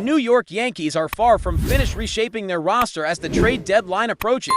New York Yankees are far from finished reshaping their roster as the trade deadline approaches.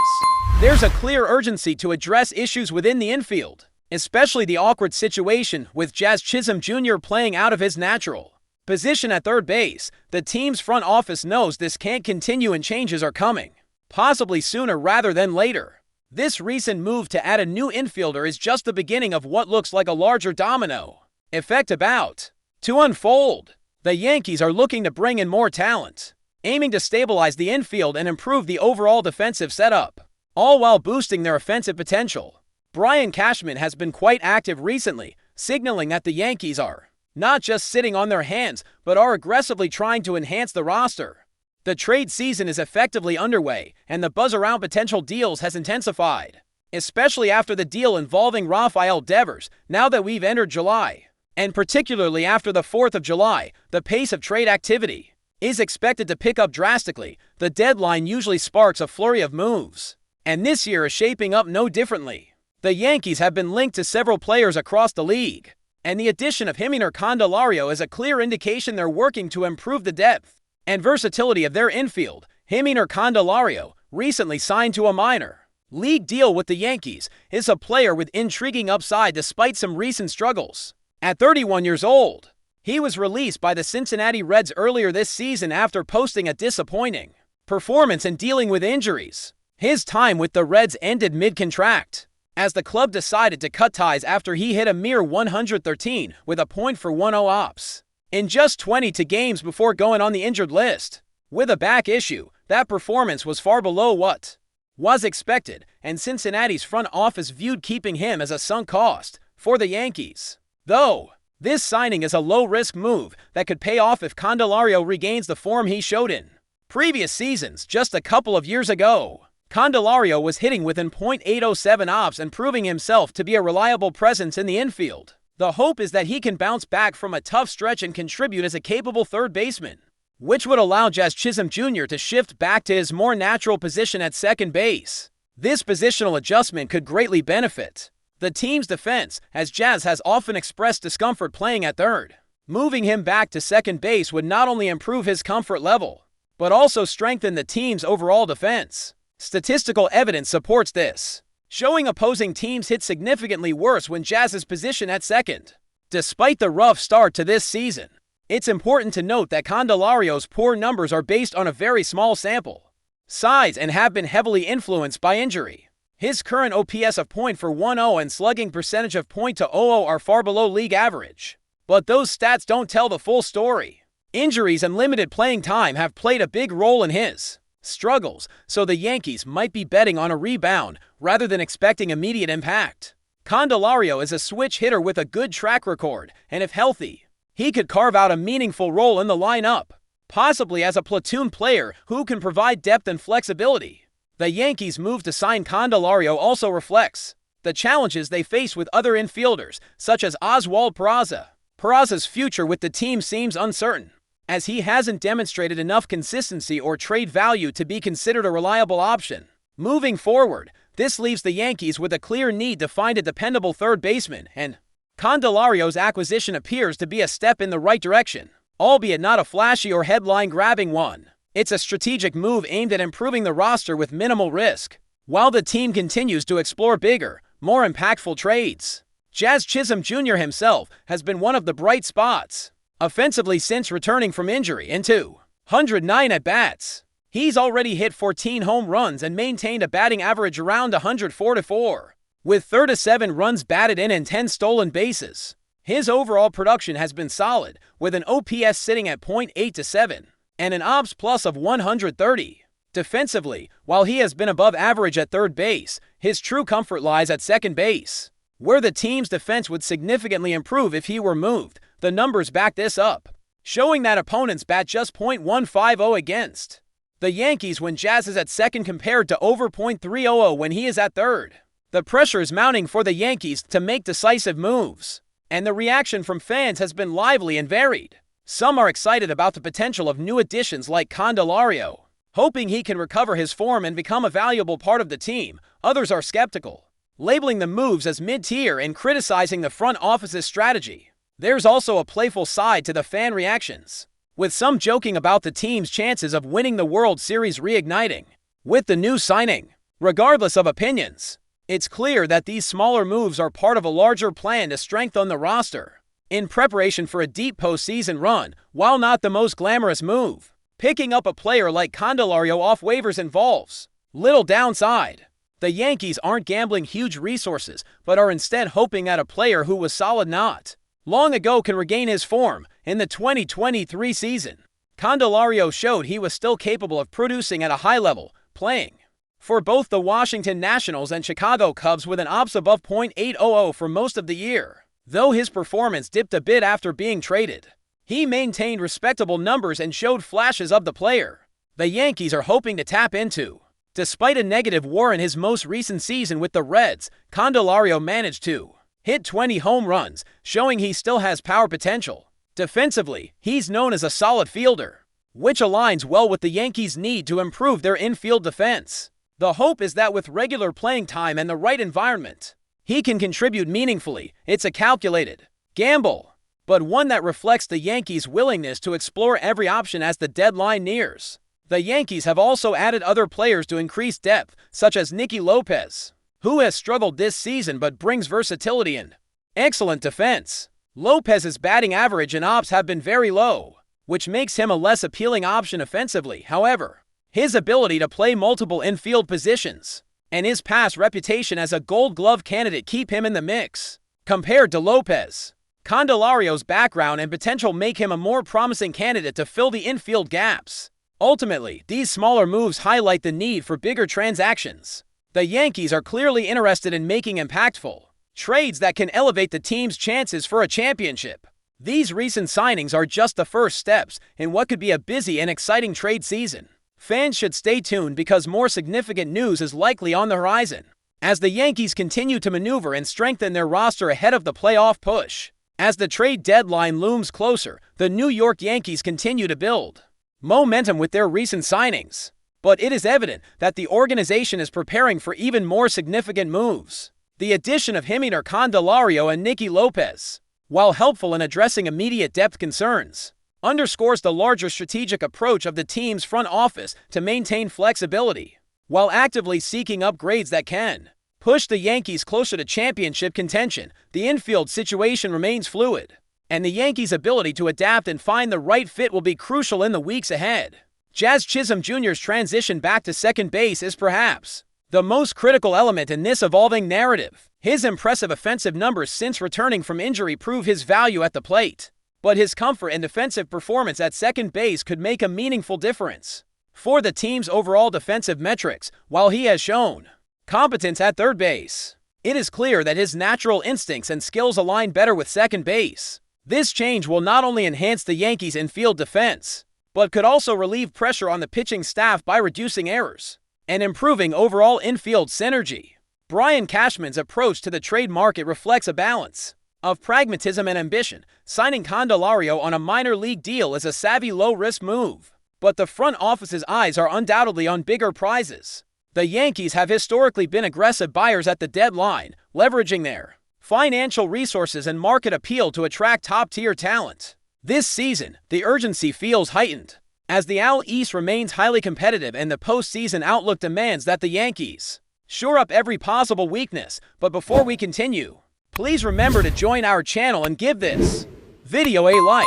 There's a clear urgency to address issues within the infield, especially the awkward situation with Jazz Chisholm Jr. playing out of his natural position at third base. The team's front office knows this can't continue and changes are coming, possibly sooner rather than later. This recent move to add a new infielder is just the beginning of what looks like a larger domino effect about to unfold. The Yankees are looking to bring in more talent, aiming to stabilize the infield and improve the overall defensive setup, all while boosting their offensive potential. Brian Cashman has been quite active recently, signaling that the Yankees are not just sitting on their hands, but are aggressively trying to enhance the roster. The trade season is effectively underway, and the buzz around potential deals has intensified, especially after the deal involving Rafael Devers. Now that we've entered July, and particularly after the 4th of July, the pace of trade activity is expected to pick up drastically. The deadline usually sparks a flurry of moves, and this year is shaping up no differently. The Yankees have been linked to several players across the league, and the addition of Hima or Kandelario is a clear indication they're working to improve the depth and versatility of their infield. Hima or Kandelario, recently signed to a minor league deal with the Yankees, is a player with intriguing upside despite some recent struggles. At 31 years old, he was released by the Cincinnati Reds earlier this season after posting a disappointing performance and dealing with injuries. His time with the Reds ended mid-contract, as the club decided to cut ties after he hit a mere 113 with a .410 ops in just 22 games before going on the injured list. With a back issue, that performance was far below what was expected, and Cincinnati's front office viewed keeping him as a sunk cost for the Yankees. Though this signing is a low-risk move that could pay off if Kandelario regains the form he showed in previous seasons. Just a couple of years ago, Kandelario was hitting within .807 ops and proving himself to be a reliable presence in the infield. The hope is that he can bounce back from a tough stretch and contribute as a capable third baseman, which would allow Jazz Chisholm Jr. to shift back to his more natural position at second base. This positional adjustment could greatly benefit the team's defense, as Jazz has often expressed discomfort playing at third. Moving him back to second base would not only improve his comfort level, but also strengthen the team's overall defense. Statistical evidence supports this, showing opposing teams hit significantly worse when Jazz is positioned at second. Despite the rough start to this season, it's important to note that Kandelario's poor numbers are based on a very small sample size and have been heavily influenced by injury. His current OPS of .410 and slugging percentage of .200 are far below league average. But those stats don't tell the full story. Injuries and limited playing time have played a big role in his struggles, so the Yankees might be betting on a rebound rather than expecting immediate impact. Kandelario is a switch hitter with a good track record, and if healthy, he could carve out a meaningful role in the lineup, possibly as a platoon player who can provide depth and flexibility. The Yankees' move to sign Kandelario also reflects the challenges they face with other infielders, such as Oswald Peraza. Peraza's future with the team seems uncertain, as he hasn't demonstrated enough consistency or trade value to be considered a reliable option. Moving forward, this leaves the Yankees with a clear need to find a dependable third baseman, and Kandelario's acquisition appears to be a step in the right direction, albeit not a flashy or headline-grabbing one. It's a strategic move aimed at improving the roster with minimal risk, while the team continues to explore bigger, more impactful trades. Jazz Chisholm Jr. himself has been one of the bright spots offensively since returning from injury in 209 at-bats. He's already hit 14 home runs and maintained a batting average around 104 with 37 runs batted in and 10 stolen bases. His overall production has been solid, with an OPS sitting at .827 and an OPS plus of 130. Defensively, while he has been above average at third base, his true comfort lies at second base, where the team's defense would significantly improve if he were moved. The numbers back this up, showing that opponents bat just .150 against the Yankees when Jazz is at second compared to over .300 when he is at third. The pressure is mounting for the Yankees to make decisive moves, and the reaction from fans has been lively and varied. Some are excited about the potential of new additions like Kandelario, hoping he can recover his form and become a valuable part of the team. Others are skeptical, labeling the moves as mid-tier and criticizing the front office's strategy. There's also a playful side to the fan reactions. with some joking about the team's chances of winning the World Series reigniting with the new signing. Regardless of opinions, it's clear that these smaller moves are part of a larger plan to strengthen the roster in preparation for a deep postseason run. While not the most glamorous move, picking up a player like Kandelario off waivers involves little downside. The Yankees aren't gambling huge resources, but are instead hoping that a player who was solid not long ago can regain his form in the 2023 season. Kandelario showed he was still capable of producing at a high level, playing for both the Washington Nationals and Chicago Cubs with an OPS above .800 for most of the year. Though his performance dipped a bit after being traded, he maintained respectable numbers and showed flashes of the player the Yankees are hoping to tap into. Despite a negative WAR in his most recent season with the Reds, Kandelario managed to hit 20 home runs, showing he still has power potential. Defensively, he's known as a solid fielder, which aligns well with the Yankees' need to improve their infield defense. The hope is that with regular playing time and the right environment, he can contribute meaningfully. It's a calculated gamble, but one that reflects the Yankees' willingness to explore every option as the deadline nears. The Yankees have also added other players to increase depth, such as Nicky Lopez, who has struggled this season but brings versatility and excellent defense. Lopez's batting average and OPS have been very low, which makes him a less appealing option offensively. However, his ability to play multiple infield positions and his past reputation as a Gold Glove candidate keep him in the mix. Compared to Lopez, Kandelario's background and potential make him a more promising candidate to fill the infield gaps. Ultimately, these smaller moves highlight the need for bigger transactions. The Yankees are clearly interested in making impactful trades that can elevate the team's chances for a championship. These recent signings are just the first steps in what could be a busy and exciting trade season. Fans should stay tuned because more significant news is likely on the horizon as the Yankees continue to maneuver and strengthen their roster ahead of the playoff push. As the trade deadline looms closer, the New York Yankees continue to build momentum with their recent signings, but it is evident that the organization is preparing for even more significant moves. The addition of Hima, Kandelario, and Nicky Lopez, while helpful in addressing immediate depth concerns, underscores the larger strategic approach of the team's front office to maintain flexibility, while actively seeking upgrades that can push the Yankees closer to championship contention. The infield situation remains fluid, and the Yankees' ability to adapt and find the right fit will be crucial in the weeks ahead. Jazz Chisholm Jr.'s transition back to second base is perhaps the most critical element in this evolving narrative. His impressive offensive numbers since returning from injury prove his value at the plate, but his comfort and defensive performance at second base could make a meaningful difference for the team's overall defensive metrics. While he has shown competence at third base, it is clear that his natural instincts and skills align better with second base. This change will not only enhance the Yankees' infield defense, but could also relieve pressure on the pitching staff by reducing errors and improving overall infield synergy. Brian Cashman's approach to the trade market reflects a balance of pragmatism and ambition. Signing Kandelario on a minor league deal is a savvy low-risk move, but the front office's eyes are undoubtedly on bigger prizes. The Yankees have historically been aggressive buyers at the deadline, leveraging their financial resources and market appeal to attract top-tier talent. This season, the urgency feels heightened, as the AL East remains highly competitive and the postseason outlook demands that the Yankees shore up every possible weakness. But before we continue, please remember to join our channel and give this video a like.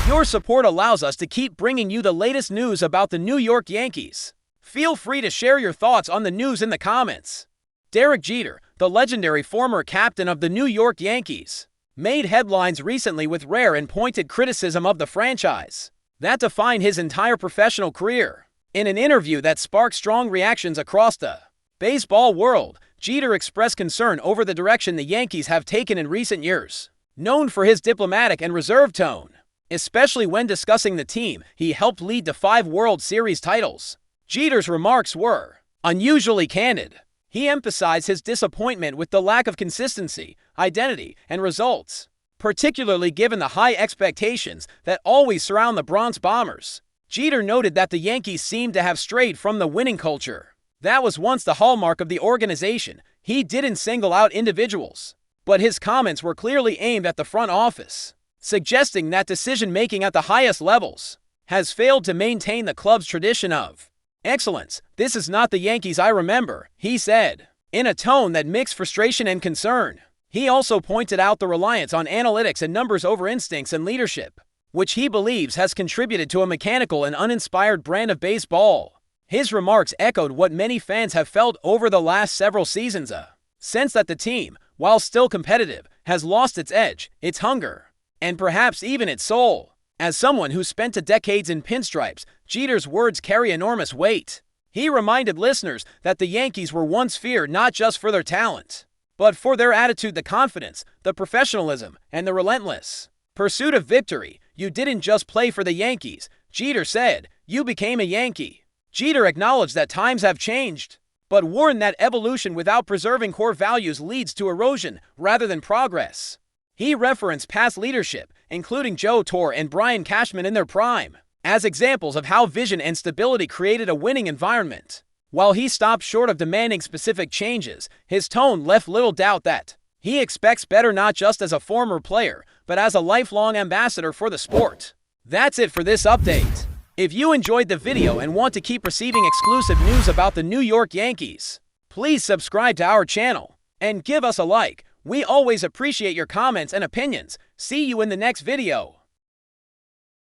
Your support allows us to keep bringing you the latest news about the New York Yankees. Feel free to share your thoughts on the news in the comments. Derek Jeter, the legendary former captain of the New York Yankees, made headlines recently with rare and pointed criticism of the franchise that defined his entire professional career. In an interview that sparked strong reactions across the baseball world, Jeter expressed concern over the direction the Yankees have taken in recent years. Known for his diplomatic and reserved tone, especially when discussing the team he helped lead to 5 World Series titles, Jeter's remarks were unusually candid. He emphasized his disappointment with the lack of consistency, identity, and results, particularly given the high expectations that always surround the Bronx Bombers. Jeter noted that the Yankees seemed to have strayed from the winning culture that was once the hallmark of the organization. He didn't single out individuals, but his comments were clearly aimed at the front office, suggesting that decision-making at the highest levels has failed to maintain the club's tradition of excellence. "This is not the Yankees I remember," he said, in a tone that mixed frustration and concern. He also pointed out the reliance on analytics and numbers over instincts and leadership, which he believes has contributed to a mechanical and uninspired brand of baseball. His remarks echoed what many fans have felt over the last several seasons, a sense that the team, while still competitive, has lost its edge, its hunger, and perhaps even its soul. As someone who spent decades in pinstripes, Jeter's words carry enormous weight. He reminded listeners that the Yankees were once feared not just for their talent, but for their attitude, the confidence, the professionalism, and the relentless pursuit of victory. "You didn't just play for the Yankees," Jeter said, "you became a Yankee." Jeter acknowledged that times have changed, but warned that evolution without preserving core values leads to erosion rather than progress. He referenced past leadership, including Joe Torre and Brian Cashman in their prime, as examples of how vision and stability created a winning environment. While he stopped short of demanding specific changes, his tone left little doubt that he expects better not just as a former player, but as a lifelong ambassador for the sport. That's it for this update. If you enjoyed the video and want to keep receiving exclusive news about the New York Yankees, please subscribe to our channel and give us a like. We always appreciate your comments and opinions. See you in the next video.